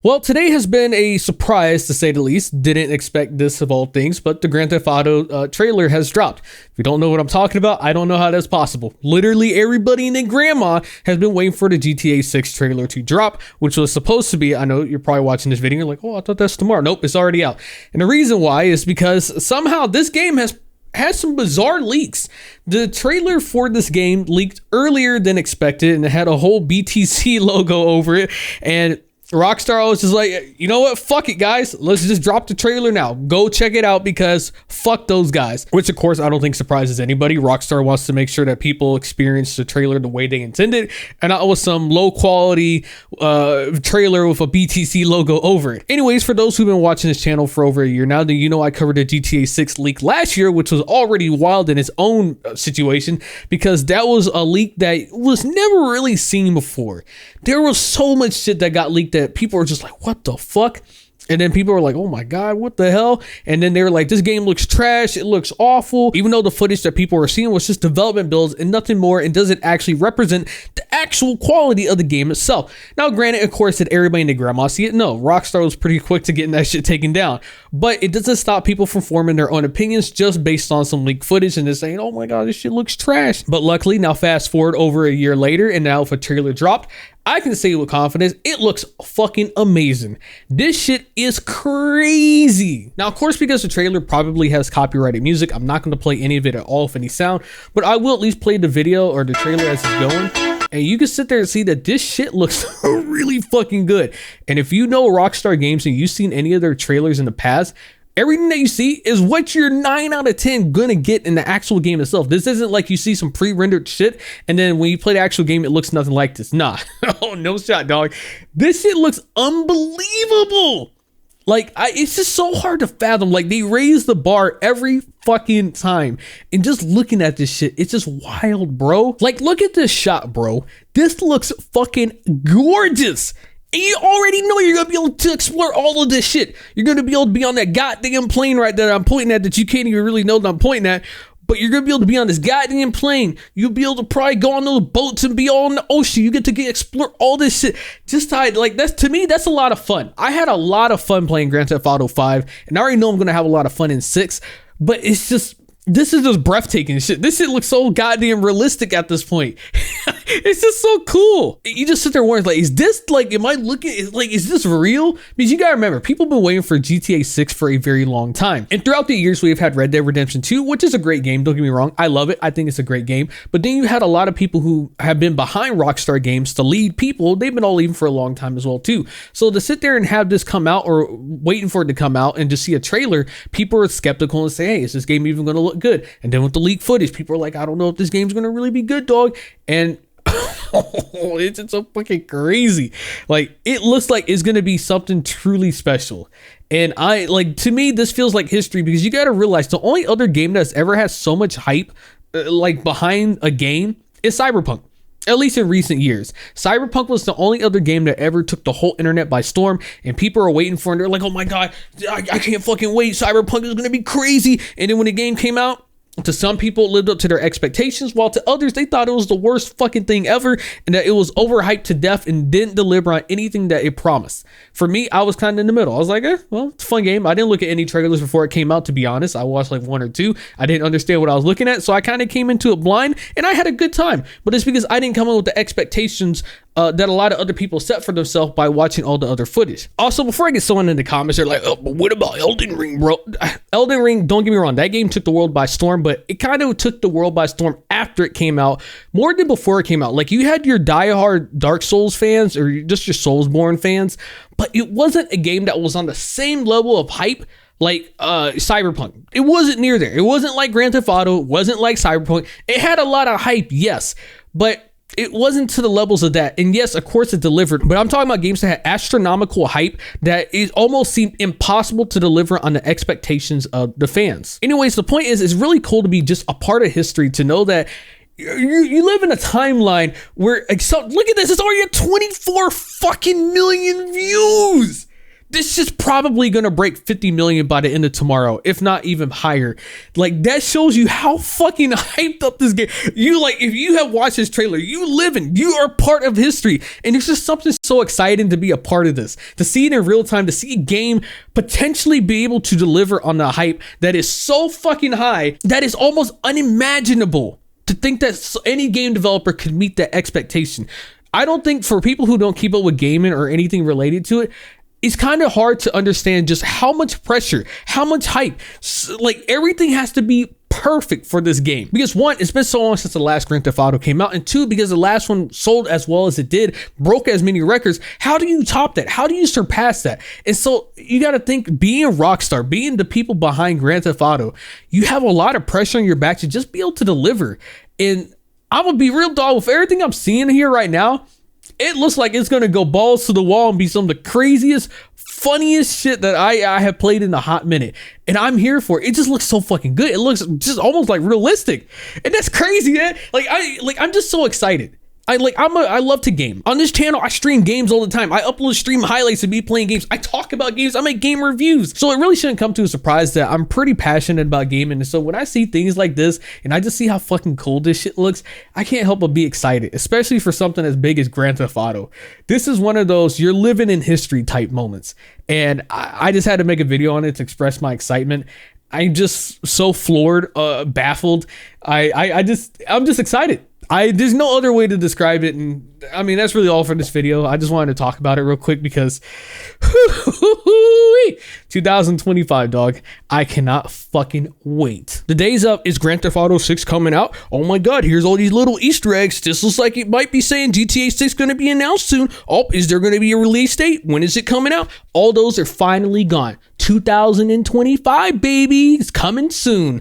Well, today has been a surprise to say the least. Didn't expect this of all things, but the Grand Theft Auto trailer has dropped. If you don't know what I'm talking about, I don't know how that's possible. Literally everybody and their grandma has been waiting for the GTA 6 trailer to drop, which was supposed to be, I know you're probably watching this video, you're like, oh, I thought that's tomorrow. Nope, it's already out. And the reason why is because somehow this game has some bizarre leaks. The trailer for this game leaked earlier than expected, and it had a whole BTC logo over it, and Rockstar was just like, you know what? Fuck it, guys. Let's just drop the trailer now. Go check it out because fuck those guys. Which, of course, I don't think surprises anybody. Rockstar wants to make sure that people experience the trailer the way they intended, and not with some low-quality trailer with a BTC logo over it. Anyways, for those who've been watching this channel for over a year now, then you know I covered the GTA 6 leak last year, which was already wild in its own situation because that was a leak that was never really seen before. There was so much shit that got leaked that people were just like, what the fuck? And then people were like, oh my God, what the hell? And then they were like, this game looks trash. It looks awful. Even though the footage that people were seeing was just development builds and nothing more, and doesn't actually represent the actual quality of the game itself. Now, granted, of course, did everybody in the grandma see it? No, Rockstar was pretty quick to getting that shit taken down. But it doesn't stop people from forming their own opinions just based on some leaked footage and just saying, oh my God, this shit looks trash. But luckily, now fast forward over a year later, and now if a trailer dropped, I can say with confidence, it looks fucking amazing. This shit is crazy. Now, of course, because the trailer probably has copyrighted music, I'm not going to play any of it at all, if any sound, but I will at least play the video or the trailer as it's going. And you can sit there and see that this shit looks really fucking good. And if you know Rockstar Games and you've seen any of their trailers in the past, everything that you see is what you're 9 out of 10 gonna get in the actual game itself. This isn't like you see some pre-rendered shit and then when you play the actual game, it looks nothing like this. Nah, oh, no shot, dog. This shit looks unbelievable. Like, it's just so hard to fathom. Like, they raise the bar every fucking time. And just looking at this shit, it's just wild, bro. Like, look at this shot, bro. This looks fucking gorgeous. And you already know you're going to be able to explore all of this shit. You're going to be able to be on that goddamn plane right there I'm pointing at that you can't even really know that I'm pointing at. But you're going to be able to be on this goddamn plane. You'll be able to probably go on those boats and be all in the ocean. You get to explore all this shit. Just like, that's, to me, that's a lot of fun. I had a lot of fun playing Grand Theft Auto 5. And I already know I'm going to have a lot of fun in 6. But it's just, this is just breathtaking shit. This shit looks so goddamn realistic at this point. It's just so cool. You just sit there wondering, like, is this, like, am I looking, is this real? Because you gotta remember, people have been waiting for GTA 6 for a very long time. And throughout the years, we have had Red Dead Redemption 2, which is a great game, don't get me wrong. I love it. I think it's a great game. But then you had a lot of people who have been behind Rockstar Games to lead people. They've been all leaving for a long time as well, too. So to sit there and have this come out, or waiting for it to come out and just see a trailer, people are skeptical and say, hey, is this game even gonna look good? And then with the leaked footage, people are like, I don't know if this game's gonna really be good, dog. And it's just so fucking crazy. Like, it looks like it's gonna be something truly special. And to me, this feels like history because you gotta realize the only other game that's ever had so much hype like behind a game is Cyberpunk. At least in recent years. Cyberpunk was the only other game that ever took the whole internet by storm, and people are waiting for it. And they're like, oh my God, I can't fucking wait. Cyberpunk is gonna be crazy. And then when the game came out, to some people, it lived up to their expectations, while to others, they thought it was the worst fucking thing ever and that it was overhyped to death and didn't deliver on anything that it promised. For me, I was kind of in the middle. I was like, well, it's a fun game. I didn't look at any trailers before it came out, to be honest. I watched like 1 or 2. I didn't understand what I was looking at, so I kind of came into it blind, and I had a good time. But it's because I didn't come in with the expectations that a lot of other people set for themselves by watching all the other footage. Also, before I get someone in the comments, they're like, oh, but what about Elden Ring, bro? Elden Ring, don't get me wrong, that game took the world by storm, but it kind of took the world by storm after it came out, more than before it came out. Like, you had your diehard Dark Souls fans, or just your Soulsborne fans, but it wasn't a game that was on the same level of hype like Cyberpunk. It wasn't near there. It wasn't like Grand Theft Auto. It wasn't like Cyberpunk. It had a lot of hype, yes, but it wasn't to the levels of that. And yes, of course it delivered, but I'm talking about games that had astronomical hype that it almost seemed impossible to deliver on the expectations of the fans. Anyways, the point is, it's really cool to be just a part of history, to know that you live in a timeline where, so look at this, it's already at 24 fucking million views. this is probably gonna break 50 million by the end of tomorrow, if not even higher. Like, that shows you how fucking hyped up this game. You, like, if you have watched this trailer, you are part of history, and it's just something so exciting to be a part of this, to see it in real time, to see a game potentially be able to deliver on the hype that is so fucking high that is almost unimaginable to think that any game developer could meet that expectation. I don't think, for people who don't keep up with gaming or anything related to it, it's kind of hard to understand just how much pressure, how much hype, like, everything has to be perfect for this game. Because one, it's been so long since the last Grand Theft Auto came out, and two, because the last one sold as well as it did, broke as many records. How do you top that? How do you surpass that? And so you got to think, being Rockstar, being the people behind Grand Theft Auto, you have a lot of pressure on your back to just be able to deliver. And I'm gonna be real, dog, with everything I'm seeing here right now, it looks like it's gonna go balls to the wall and be some of the craziest, funniest shit that I have played in a hot minute, and I'm here for it. It just looks so fucking good. It looks just almost like realistic, and that's crazy, man. I'm just so excited. I love to game. On this channel, I stream games all the time. I upload stream highlights of me playing games. I talk about games. I make game reviews. So it really shouldn't come to a surprise that I'm pretty passionate about gaming. And so when I see things like this and I just see how fucking cool this shit looks, I can't help but be excited, especially for something as big as Grand Theft Auto. This is one of those you're living in history type moments. And I just had to make a video on it to express my excitement. I'm just so floored, baffled. I'm just excited. There's no other way to describe it, and I mean, that's really all for this video. I just wanted to talk about it real quick because 2025, dog. I cannot fucking wait. The days up is Grand Theft Auto 6 coming out. Oh my god, here's all these little Easter eggs. This looks like it might be saying GTA 6 going to be announced soon. Oh, is there going to be a release date? When is it coming out? All those are finally gone. 2025, baby. It's coming soon.